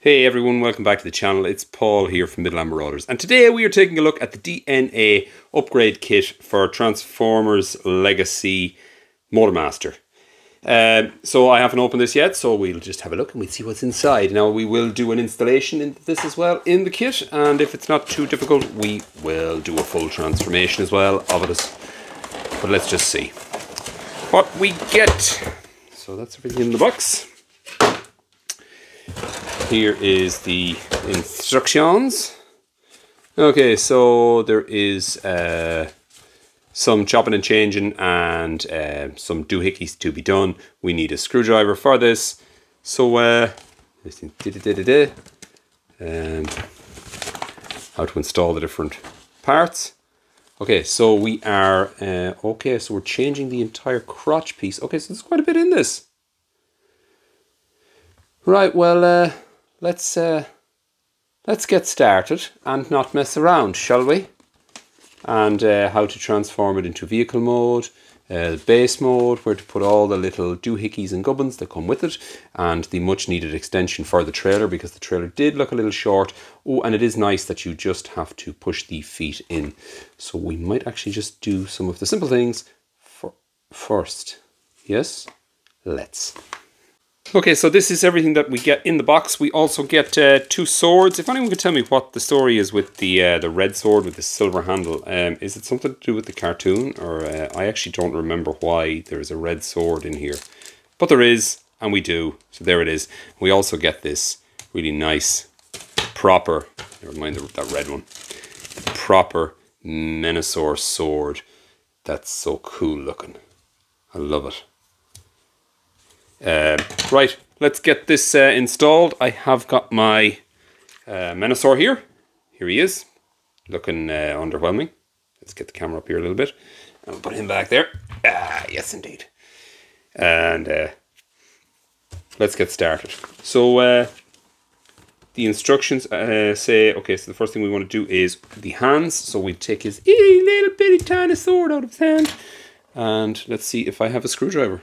Hey everyone, welcome back to the channel. It's Paul here from Midland Marauders, and today we are taking a look at the DNA upgrade kit for Transformers Legacy Motormaster. So I haven't opened this yet, so we'll just have a look and we'll see what's inside. Now we will do an installation into this as well in the kit, and if it's not too difficult, we will do a full transformation as well of it. But let's just see what we get. So that's everything in the box. Here is the instructions. Okay, so there is some chopping and changing and some doohickeys to be done. We need a screwdriver for this. So, how to install the different parts. Okay, so we are, okay, so we're changing the entire crotch piece. Okay, so there's quite a bit in this. Right, well, let's get started and not mess around, shall we? And how to transform it into vehicle mode, base mode, where to put all the little doohickeys and gubbins that come with it, and the much needed extension for the trailer, because the trailer did look a little short. Oh, and it is nice that you just have to push the feet in. So we might actually just do some of the simple things first. Yes? Let's. Okay, so this is everything that we get in the box. We also get two swords. If anyone could tell me what the story is with the red sword with the silver handle. Is it something to do with the cartoon? Or I actually don't remember why there is a red sword in here. But there is, and we do. So there it is. We also get this really nice, proper, never mind that red one, proper Menasor sword. That's so cool looking. I love it. Right, let's get this installed. I have got my Menasor here. Here he is, looking underwhelming. Let's get the camera up here a little bit. I'll put him back there. Ah, yes indeed. And let's get started. So the instructions say, okay, so the first thing we want to do is the hands. So we take his little bitty tiny sword out of his hand. And let's see if I have a screwdriver.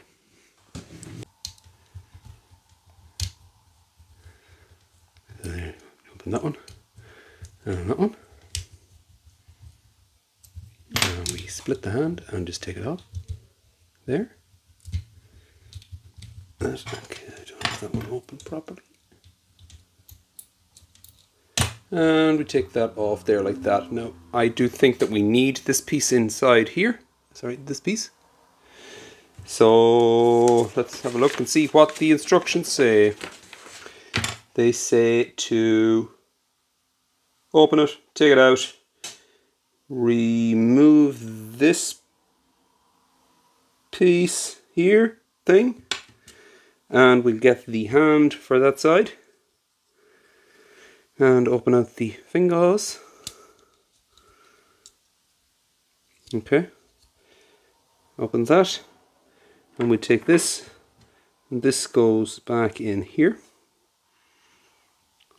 Open that one, and that one, and we split the hand and just take it off, there, that, okay, I don't have that one open properly, and we take that off there like that. Now, I do think that we need this piece inside here, sorry, this piece, so let's have a look and see what the instructions say. They say to open it, take it out, remove this piece here thing, and we'll get the hand for that side, and open out the fingers. Okay, open that, and we take this, and this goes back in here.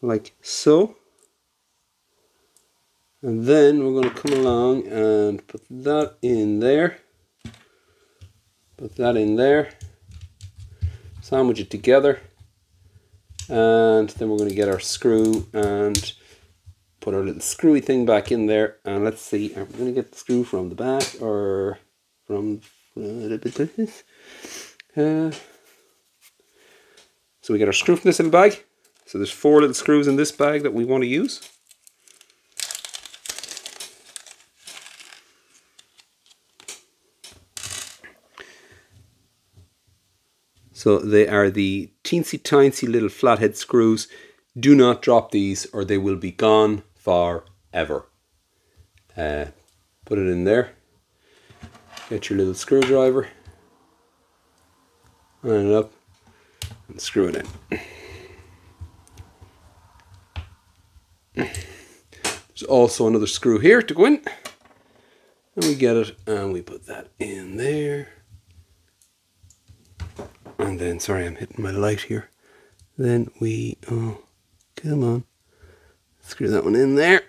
Like so, and then we're going to come along and put that in there, sandwich it together, and then we're going to get our screw and put our little screwy thing back in there. And let's see, are we going to get the screw from the back or from so we get our screw from this little bag. So there's 4 little screws in this bag that we want to use. So they are the teensy tiny little flathead screws. Do not drop these or they will be gone forever. Put it in there. Get your little screwdriver. Line it up and screw it in. There's also another screw here to go in, and we get it and we put that in there, and then, sorry, I'm hitting my light here, then we, oh come on, screw that one in there,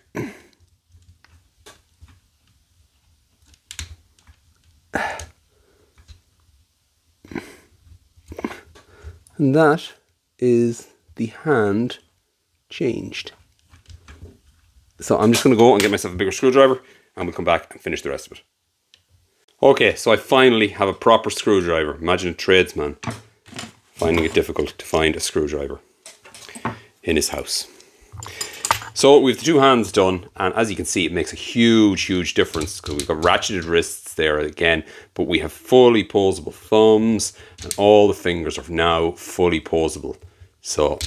and that is the hand changed. So I'm just going to go and get myself a bigger screwdriver and we'll come back and finish the rest of it. Okay, so I finally have a proper screwdriver. Imagine a tradesman finding it difficult to find a screwdriver in his house. So we've the two hands done, and as you can see, it makes a huge difference because we've got ratcheted wrists there again, but we have fully posable thumbs and all the fingers are now fully posable. So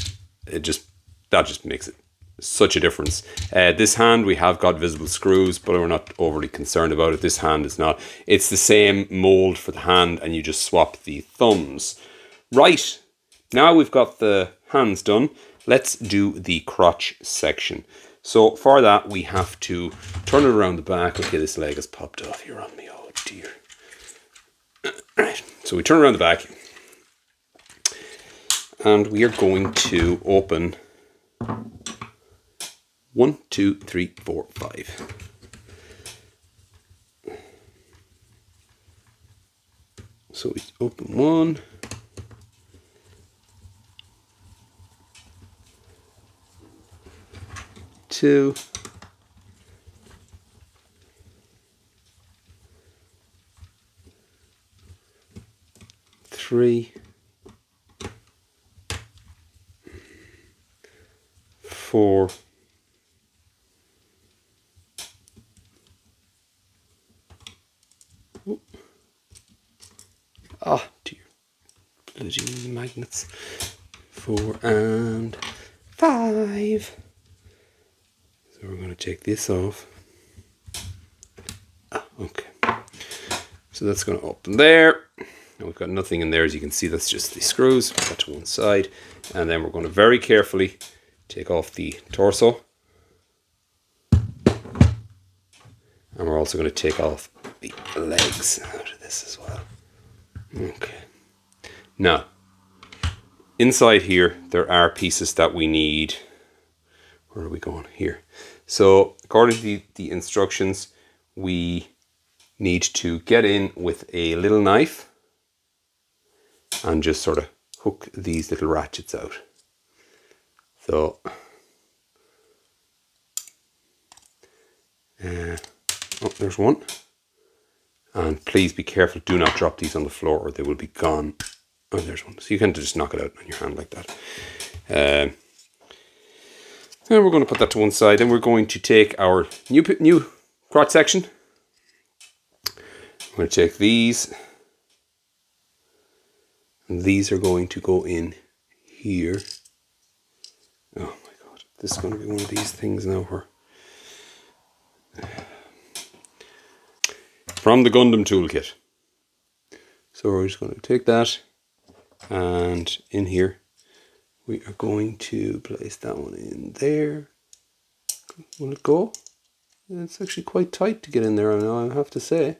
that just makes it such a difference. This hand, we have got visible screws, but we're not overly concerned about it. This hand is not. It's the same mold for the hand, and you just swap the thumbs. Right, now we've got the hands done. Let's do the crotch section. So for that, we have to turn it around the back. Okay, this leg has popped off here on me. Oh dear. Right, so we turn around the back, and we are going to open 1, 2, 3, 4, 5. So we open 1. 2. 3. 4. 2. Bloody magnets. 4 and 5. So we're going to take this off. Okay. So that's going to open there. And we've got nothing in there, as you can see. That's just the screws. Put that to one side. And then we're going to very carefully take off the torso. And we're also going to take off the legs out of this as well. Okay. Now, inside here, there are pieces that we need. Where are we going? Here. So, according to the instructions, we need to get in with a little knife and just sort of hook these little ratchets out. So, oh, there's one. And please be careful, do not drop these on the floor or they will be gone. Oh, there's one. So you can just knock it out on your hand like that. And we're going to put that to one side. Then we're going to take our new crotch section. I'm going to take these. And these are going to go in here. Oh my God. This is going to be one of these things now. From the Gundam toolkit. So we're just going to take that. And in here, we are going to place that one in there. Will it go? It's actually quite tight to get in there, I have to say.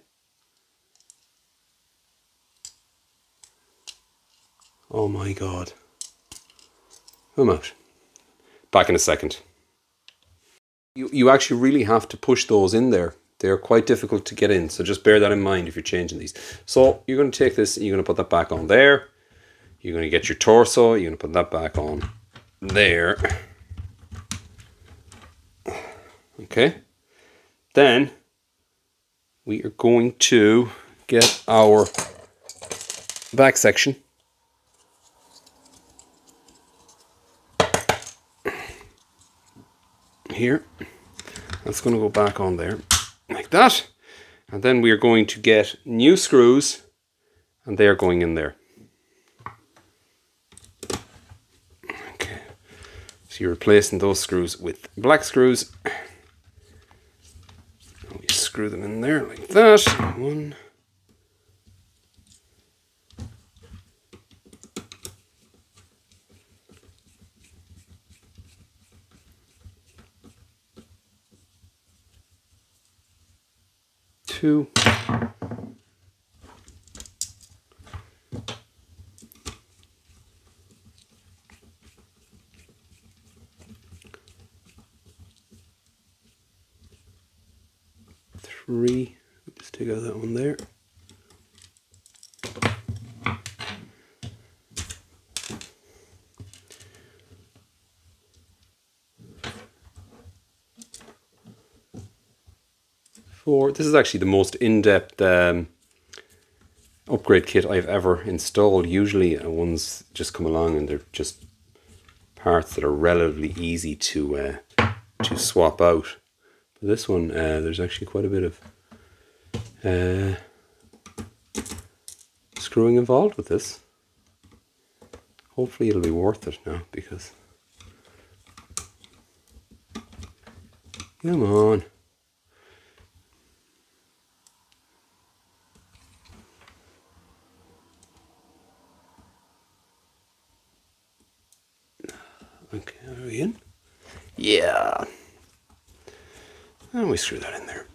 Oh my God. I'm out. Back in a second. You actually really have to push those in there. They're quite difficult to get in, so just bear that in mind if you're changing these. So you're going to take this and you're going to put that back on there. You're going to get your torso, you're going to put that back on there. Okay. Then we are going to get our back section. Here. That's going to go back on there like that. And then we are going to get new screws and they are going in there. Okay. So you're replacing those screws with black screws. And we screw them in there like that. 1. 2. 3. Just take out that one there. this is actually the most in-depth upgrade kit I've ever installed. Usually ones just come along and they're just parts that are relatively easy to swap out. But this one, there's actually quite a bit of screwing involved with this. Hopefully it'll be worth it now, because come on. Okay, are we in? Yeah. And we screw that in there.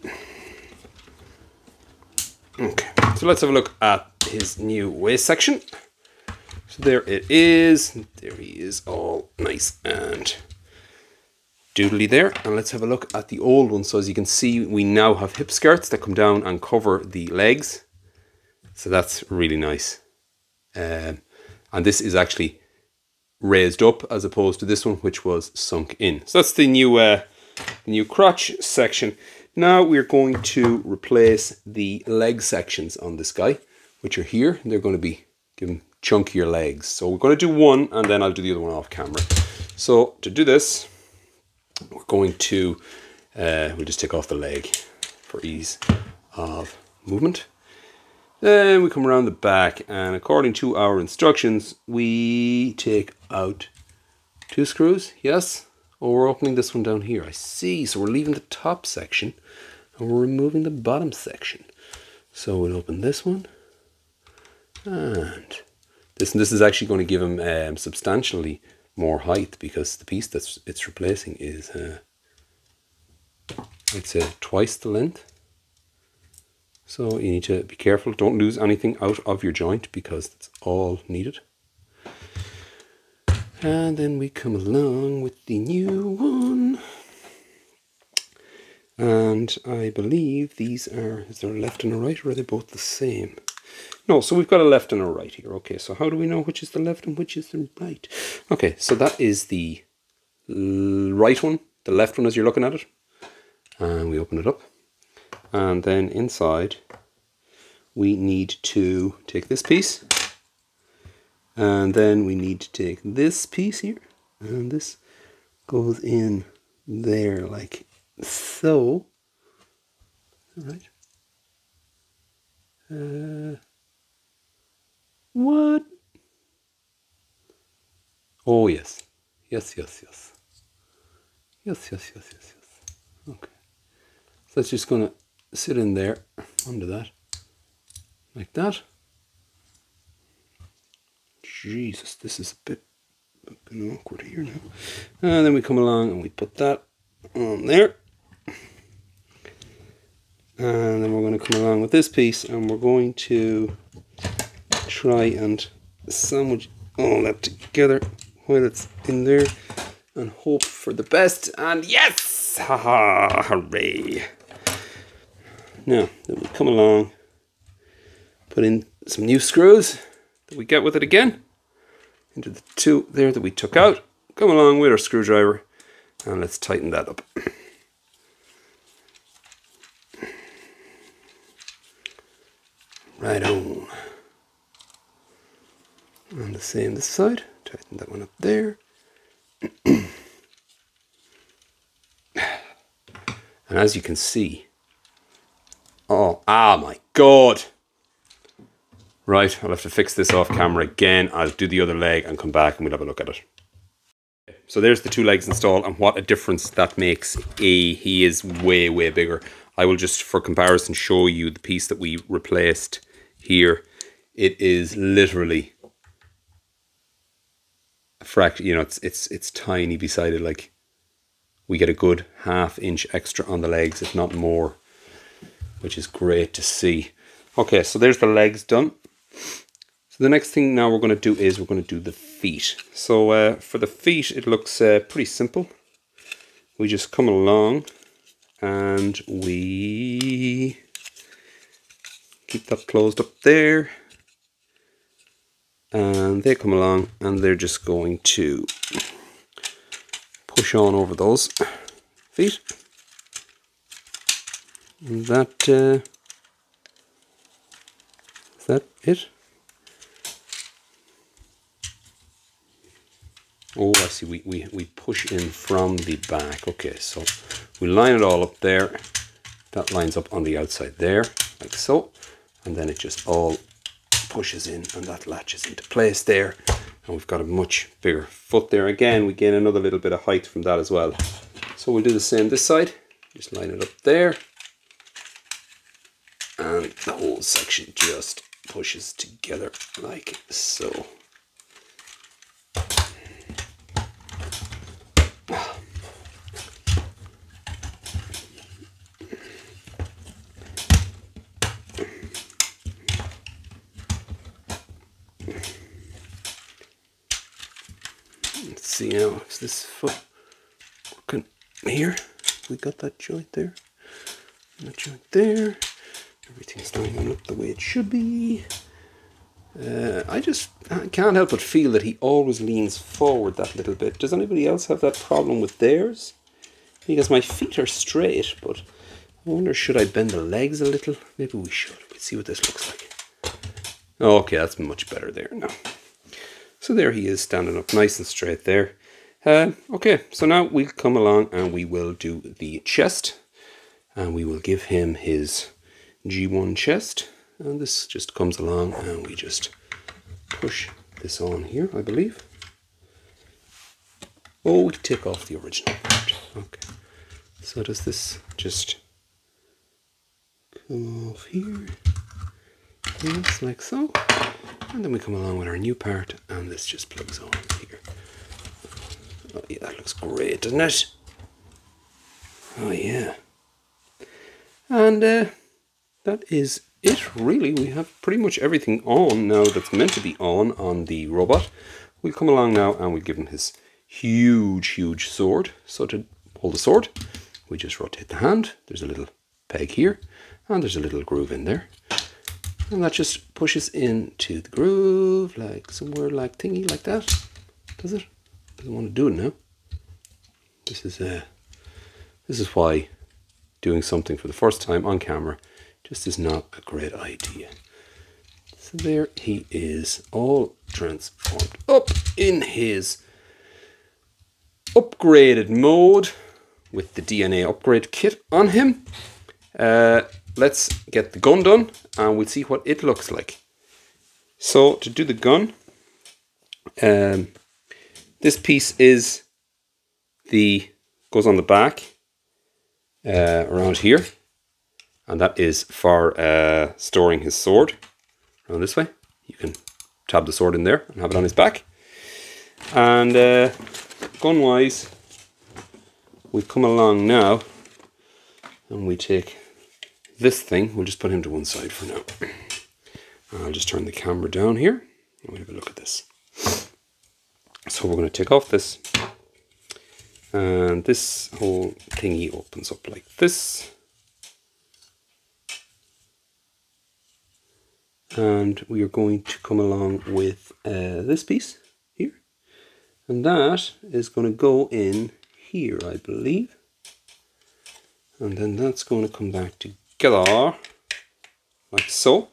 Okay, so let's have a look at his new waist section. So there it is. There he is, all nice and doodly there. And let's have a look at the old one. So as you can see, we now have hip skirts that come down and cover the legs. So that's really nice. And this is actually raised up as opposed to this one, which was sunk in. So that's the new crotch section. Now we're going to replace the leg sections on this guy, which are here. They're going to be given chunkier legs. So we're going to do one, and then I'll do the other one off camera. So to do this, we're going to we'll just take off the leg for ease of movement. Then we come around the back, and according to our instructions, we take out 2 screws. Yes. Oh, we're opening this one down here. I see. So we're leaving the top section and we're removing the bottom section. So we'll open this one, and this is actually going to give him substantially more height, because the piece that it's replacing is I'd say twice the length. So you need to be careful. Don't lose anything out of your joint, because that's all needed. And then we come along with the new one. And I believe these are, is there a left and a right, or are they both the same? No, so we've got a left and a right here. Okay, so how do we know which is the left and which is the right? Okay, so that is the right one, the left one as you're looking at it. And we open it up. And then inside, we need to take this piece. And then we need to take this piece here. And this goes in there like so. All right. What? Oh, yes. Yes. Yes. Okay. So that's just going to sit in there under that, like that. Jesus, this is a bit awkward here now. And then we come along and we put that on there. And then we're going to come along with this piece, and we're going to try and sandwich all that together while it's in there and hope for the best. And yes! Haha! Hooray! Now, then we come along, put in some new screws that we get with it again into the 2 there that we took out. Come along with our screwdriver, and let's tighten that up. Right on. And the same this side. Tighten that one up there. And as you can see, oh my God. Right, I'll have to fix this off camera again. I'll do the other leg and come back and we'll have a look at it. So there's the 2 legs installed, and what a difference that makes. He is way, way bigger. I will just, for comparison, show you the piece that we replaced here. It is literally a fraction, you know, it's tiny beside it. Like, we get a good ½ inch extra on the legs, if not more, which is great to see. Okay, so there's the legs done. So the next thing now we're going to do is we're going to do the feet. So for the feet, it looks pretty simple. We just come along and we keep that closed up there. And they come along and they're just going to push on over those feet. Is that it? Oh, I see, we push in from the back. Okay, so we line it all up there. That lines up on the outside there, like so. And then it just all pushes in and that latches into place there. And we've got a much bigger foot there. Again, we gain another little bit of height from that as well. So we'll do the same this side. Just line it up there. And the whole section just pushes together like so. Let's see now, is this foot working here? We got that joint there, and that joint there. Everything's lining up the way it should be. I can't help but feel that he always leans forward that little bit. Does anybody else have that problem with theirs? Because my feet are straight, but I wonder, should I bend the legs a little? Maybe we should. Let's see what this looks like. Okay, that's much better there now. So there he is, standing up nice and straight there. Okay, so now we'll come along and we will do the chest. And we will give him his G1 chest. And this just comes along and we just push this on here, I believe. Oh, we take off the original part. Okay. So does this just come off here? Yes, like so. And then we come along with our new part and this just plugs on here. Oh yeah, that looks great, doesn't it? Oh yeah. And that is it, really. We have pretty much everything on now that's meant to be on the robot. We'll come along now and we'll give him his huge sword. So to hold the sword, we just rotate the hand. There's a little peg here and there's a little groove in there. And that just pushes into the groove, like somewhere like thingy like that. Does it? Doesn't want to do it now. This is why doing something for the first time on camera just is not a great idea. So there he is, all transformed up in his upgraded mode with the DNA upgrade kit on him. Let's get the gun done and we'll see what it looks like. So to do the gun, this piece goes on the back around here, and that is for storing his sword. Around this way, you can tab the sword in there and have it on his back. And gun wise, we come along now and we take this thing. We'll just put him to one side for now. I'll just turn the camera down here and we'll have a look at this. So we're going to take off this, and this whole thingy opens up like this, and we are going to come along with this piece here, and that is going to go in here, I believe, and then that's going to come back together like so,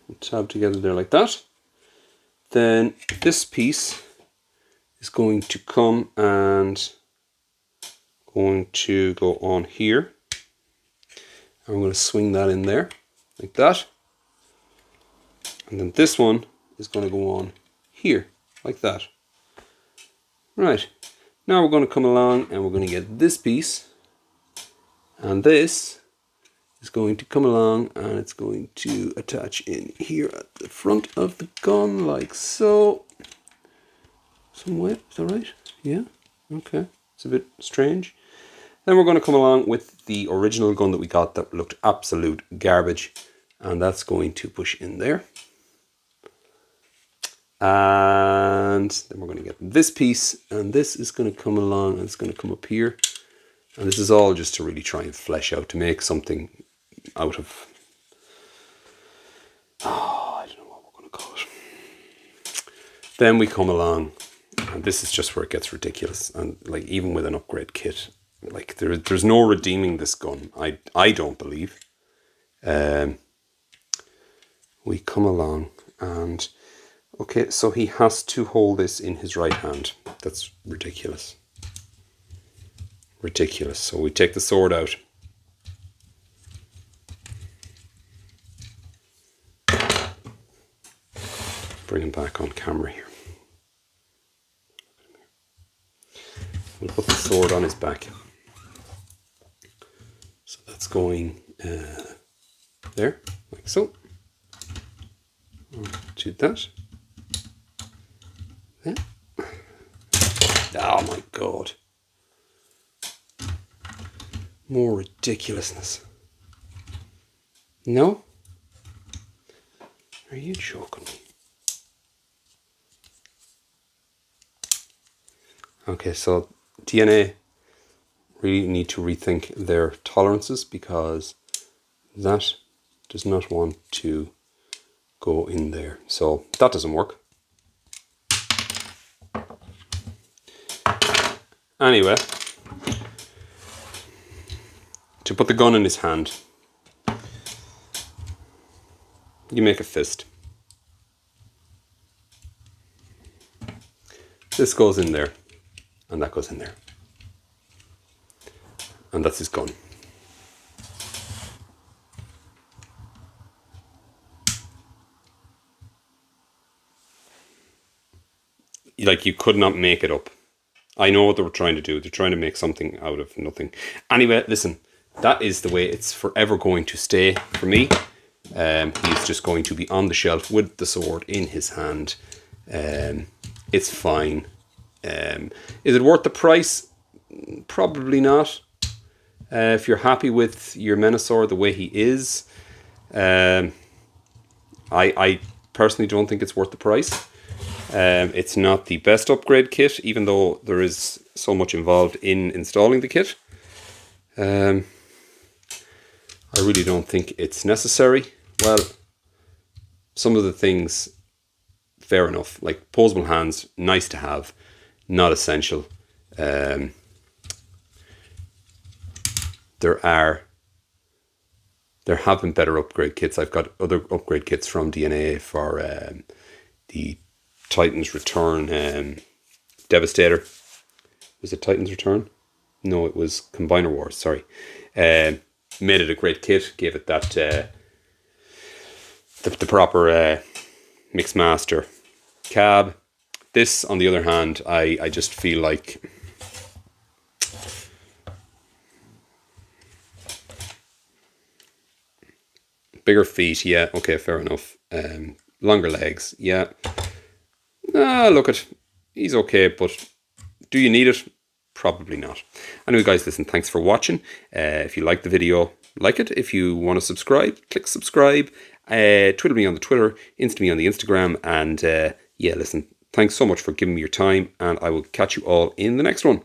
and tab together there like that. Then this piece is going to come and going to go on here, and we're going to swing that in there like that, and then this one is going to go on here like that. Right, now we're going to come along and we're going to get this piece, and this is going to come along and it's going to attach in here at the front of the gun like so. Some way, is that right? Yeah, okay, it's a bit strange. Then we're going to come along with the original gun that we got that looked absolute garbage, and that's going to push in there. And then we're going to get this piece, and this is going to come along and it's going to come up here. And this is all just to really try and flesh out, to make something out of, I don't know what we're going to call it. Then we come along, and this is just where it gets ridiculous. And like, even with an upgrade kit, like there's no redeeming this gun. I don't believe. We come along and okay, so he has to hold this in his right hand. That's ridiculous. Ridiculous. So we take the sword out. Bring him back on camera here. We'll put the sword on his back. So that's going there, like so. Do that. There. Oh my God. More ridiculousness. No? Are you joking me? Okay, so DNA really need to rethink their tolerances, because that does not want to go in there. So that doesn't work. Anyway, to put the gun in his hand, you make a fist. This goes in there, and that goes in there. And that's his gun. Like, you could not make it up. I know what they were trying to do. They're trying to make something out of nothing. Anyway, listen, that is the way it's forever going to stay for me. He's just going to be on the shelf with the sword in his hand. It's fine. Is it worth the price? Probably not. If you're happy with your Menasor the way he is, I personally don't think it's worth the price. It's not the best upgrade kit, even though there is so much involved in installing the kit. I really don't think it's necessary. Well, some of the things, fair enough. Like posable hands, nice to have, not essential. There have been better upgrade kits. I've got other upgrade kits from DNA for the Titan's Return Devastator. Was it Titan's Return? No, it was Combiner Wars, sorry. Made it a great kit, gave it that the proper Mixmaster cab. This, on the other hand, I just feel like bigger feet, yeah, okay, fair enough. Longer legs, yeah. Look at, he's okay, but do you need it? Probably not. Anyway, guys, listen, thanks for watching. If you like the video, like it. If you want to subscribe, click subscribe. Twitter me on the Twitter, Insta me on the Instagram, and yeah, listen, thanks so much for giving me your time, and I will catch you all in the next one.